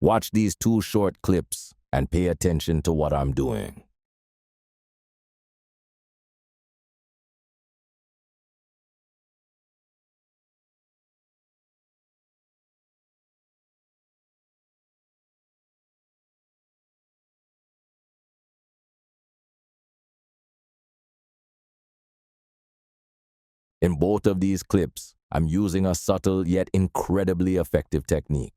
Watch these 2 short clips and pay attention to what I'm doing. In both of these clips, I'm using a subtle yet incredibly effective technique,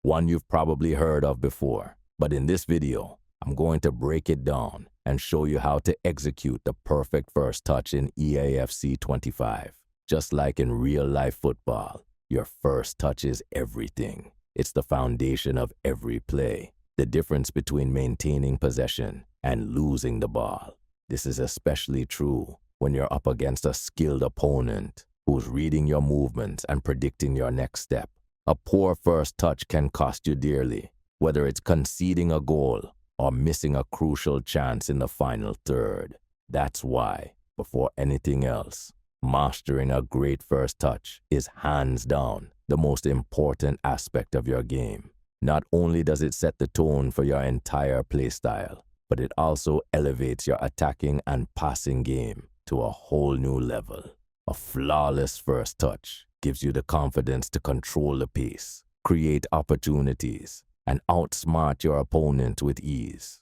one you've probably heard of before. But in this video, I'm going to break it down and show you how to execute the perfect first touch in EAFC 25. Just like in real-life football, your first touch is everything. It's the foundation of every play, the difference between maintaining possession and losing the ball. This is especially true when you're up against a skilled opponent who's reading your movements and predicting your next step. A poor first touch can cost you dearly, whether it's conceding a goal or missing a crucial chance in the final third. That's why, before anything else, mastering a great first touch is hands down the most important aspect of your game. Not only does it set the tone for your entire playstyle, but it also elevates your attacking and passing game to a whole new level. A flawless first touch gives you the confidence to control the pace, create opportunities, and outsmart your opponent with ease.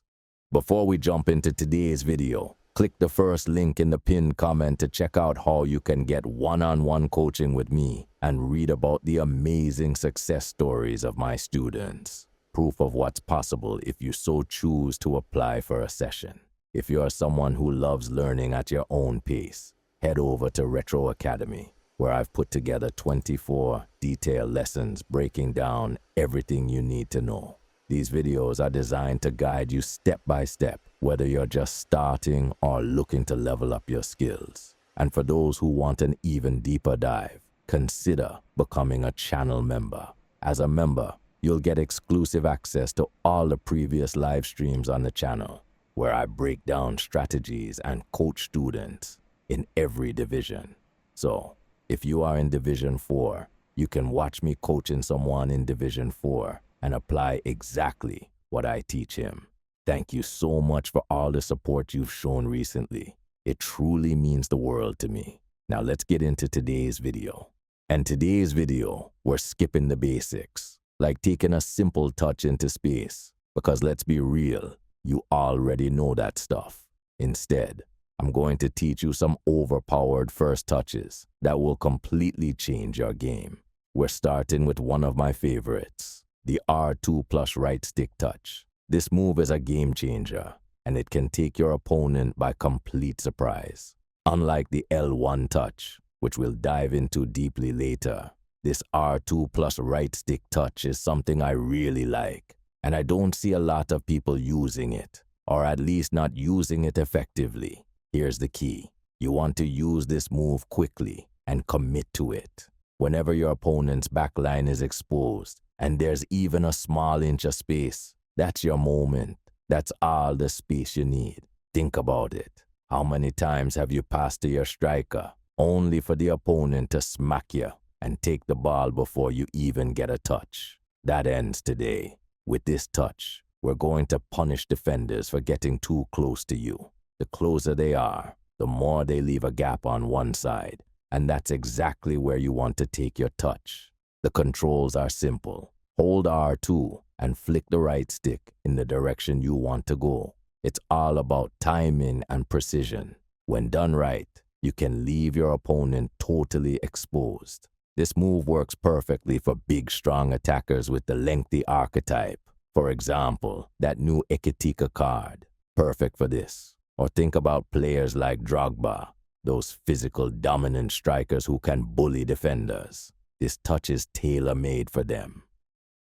Before we jump into today's video, click the first link in the pinned comment to check out how you can get one-on-one coaching with me and read about the amazing success stories of my students. Proof of what's possible if you so choose to apply for a session. If you are someone who loves learning at your own pace, head over to Retro Academy, where I've put together 24 detailed lessons breaking down everything you need to know. These videos are designed to guide you step by step, whether you're just starting or looking to level up your skills. And for those who want an even deeper dive, consider becoming a channel member. As a member, you'll get exclusive access to all the previous live streams on the channel, where I break down strategies and coach students in every division. So, if you are in Division 4, you can watch me coaching someone in Division 4 and apply exactly what I teach him. Thank you so much for all the support you've shown recently. It truly means the world to me. Now let's get into today's video. In today's video, we're skipping the basics, like taking a simple touch into space, because let's be real, you already know that stuff. Instead, I'm going to teach you some overpowered first touches that will completely change your game. We're starting with one of my favorites, the R2 plus right stick touch. This move is a game changer, and it can take your opponent by complete surprise. Unlike the L1 touch, which we'll dive into deeply later, this R2 plus right stick touch is something I really like, and I don't see a lot of people using it, or at least not using it effectively. Here's the key. You want to use this move quickly and commit to it. Whenever your opponent's backline is exposed and there's even a small inch of space, that's your moment. That's all the space you need. Think about it. How many times have you passed to your striker only for the opponent to smack you and take the ball before you even get a touch? That ends today. With this touch, we're going to punish defenders for getting too close to you. The closer they are, the more they leave a gap on one side, and that's exactly where you want to take your touch. The controls are simple. Hold R2 and flick the right stick in the direction you want to go. It's all about timing and precision. When done right, you can leave your opponent totally exposed. This move works perfectly for big, strong attackers with the lengthy archetype. For example, that new Ekitika card. Perfect for this. Or think about players like Drogba, those physical dominant strikers who can bully defenders. This touch is tailor-made for them.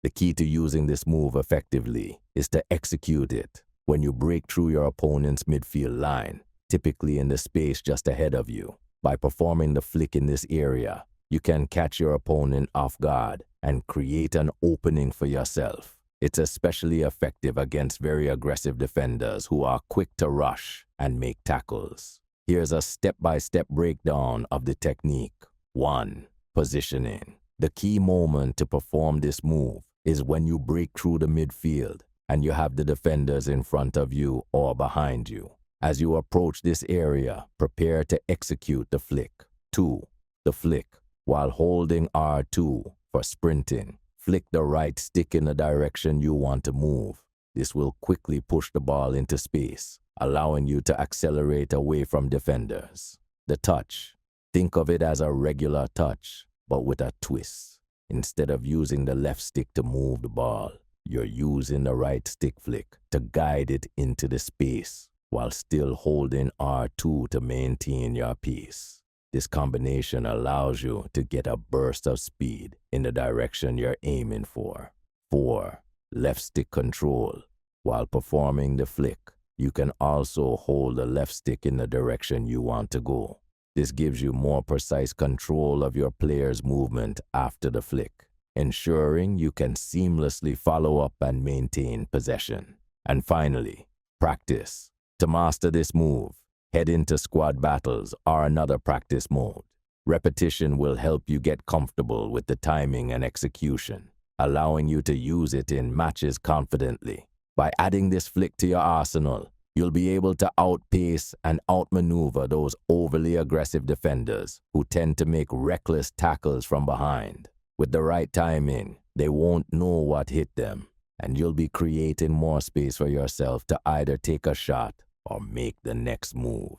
The key to using this move effectively is to execute it when you break through your opponent's midfield line, typically in the space just ahead of you. By performing the flick in this area, you can catch your opponent off guard and create an opening for yourself. It's especially effective against very aggressive defenders who are quick to rush and make tackles. Here's a step-by-step breakdown of the technique. 1. Positioning. The key moment to perform this move is when you break through the midfield and you have the defenders in front of you or behind you. As you approach this area, prepare to execute the flick. 2. The flick. While holding R2 for sprinting, flick the right stick in the direction you want to move. This will quickly push the ball into space, allowing you to accelerate away from defenders. The touch. Think of it as a regular touch, but with a twist. Instead of using the left stick to move the ball, you're using the right stick flick to guide it into the space while still holding R2 to maintain your pace. This combination allows you to get a burst of speed in the direction you're aiming for. 4. Left stick control. While performing the flick, you can also hold the left stick in the direction you want to go. This gives you more precise control of your player's movement after the flick, ensuring you can seamlessly follow up and maintain possession. And finally, practice. To master this move, head into squad battles or another practice mode. Repetition will help you get comfortable with the timing and execution, allowing you to use it in matches confidently. By adding this flick to your arsenal, you'll be able to outpace and outmaneuver those overly aggressive defenders who tend to make reckless tackles from behind. With the right timing, they won't know what hit them, and you'll be creating more space for yourself to either take a shot or make the next move.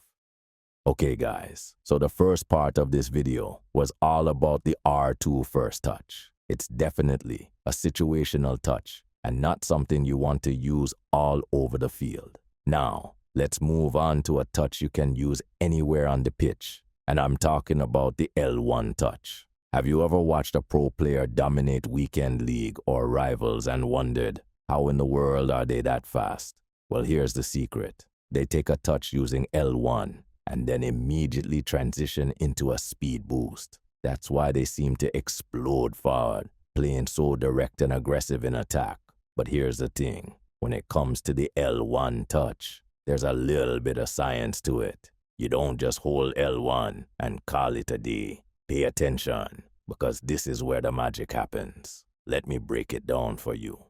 Okay guys, so the first part of this video was all about the R2 first touch. It's definitely a situational touch and not something you want to use all over the field. Now, let's move on to a touch you can use anywhere on the pitch, and I'm talking about the L1 touch. Have you ever watched a pro player dominate weekend league or rivals and wondered, how in the world are they that fast? Well, here's the secret. They take a touch using L1 and then immediately transition into a speed boost. That's why they seem to explode forward, playing so direct and aggressive in attack. But here's the thing. When it comes to the L1 touch, there's a little bit of science to it. You don't just hold L1 and call it a day. Pay attention, because this is where the magic happens. Let me break it down for you.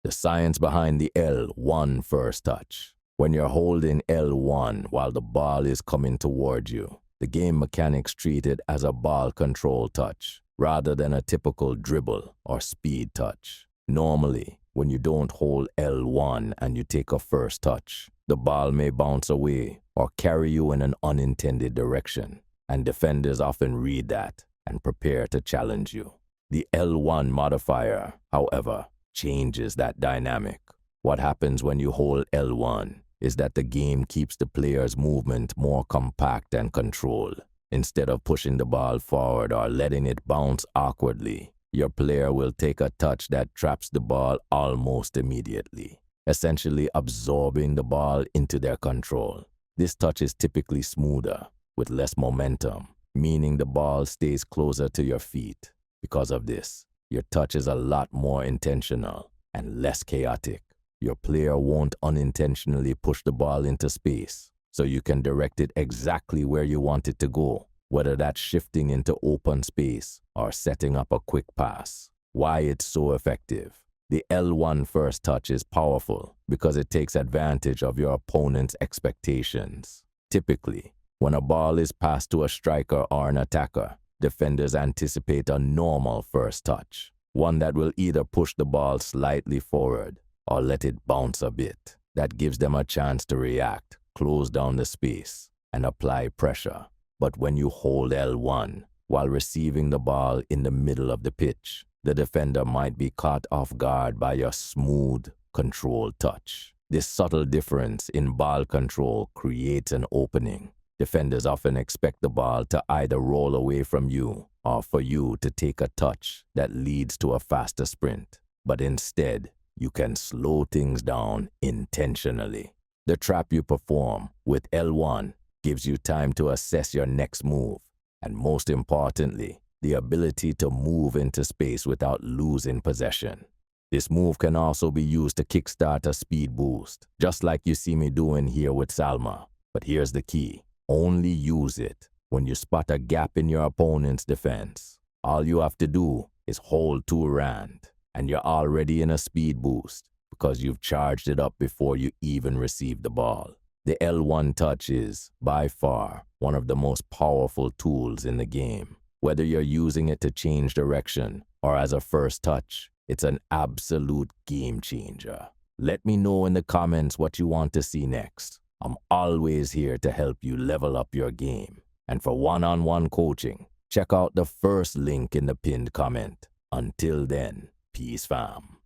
The science behind the L1 first touch. When you're holding L1 while the ball is coming toward you, the game mechanics treat it as a ball control touch, rather than a typical dribble or speed touch. Normally, when you don't hold L1 and you take a first touch, the ball may bounce away or carry you in an unintended direction, and defenders often read that and prepare to challenge you. The L1 modifier, however, changes that dynamic. What happens when you hold L1 is that the game keeps the player's movement more compact and controlled. Instead of pushing the ball forward or letting it bounce awkwardly, your player will take a touch that traps the ball almost immediately, essentially absorbing the ball into their control. This touch is typically smoother, with less momentum, meaning the ball stays closer to your feet. Because of this, your touch is a lot more intentional and less chaotic. Your player won't unintentionally push the ball into space, so you can direct it exactly where you want it to go, whether that's shifting into open space or setting up a quick pass. Why it's so effective? The L1 first touch is powerful because it takes advantage of your opponent's expectations. Typically, when a ball is passed to a striker or an attacker, defenders anticipate a normal first touch, one that will either push the ball slightly forward or let it bounce a bit. That gives them a chance to react, close down the space, and apply pressure. But when you hold L1 while receiving the ball in the middle of the pitch, the defender might be caught off guard by your smooth, controlled touch. This subtle difference in ball control creates an opening. Defenders often expect the ball to either roll away from you or for you to take a touch that leads to a faster sprint. But instead, you can slow things down intentionally. The trap you perform with L1 gives you time to assess your next move, and most importantly, the ability to move into space without losing possession. This move can also be used to kickstart a speed boost, just like you see me doing here with Salma. But here's the key. Only use it when you spot a gap in your opponent's defense. All you have to do is hold to a rand. and you're already in a speed boost because you've charged it up before you even received the ball. The L1 touch is, by far, one of the most powerful tools in the game. Whether you're using it to change direction or as a first touch, it's an absolute game changer. Let me know in the comments what you want to see next. I'm always here to help you level up your game. And for one-on-one coaching, check out the first link in the pinned comment. Until then, peace fam.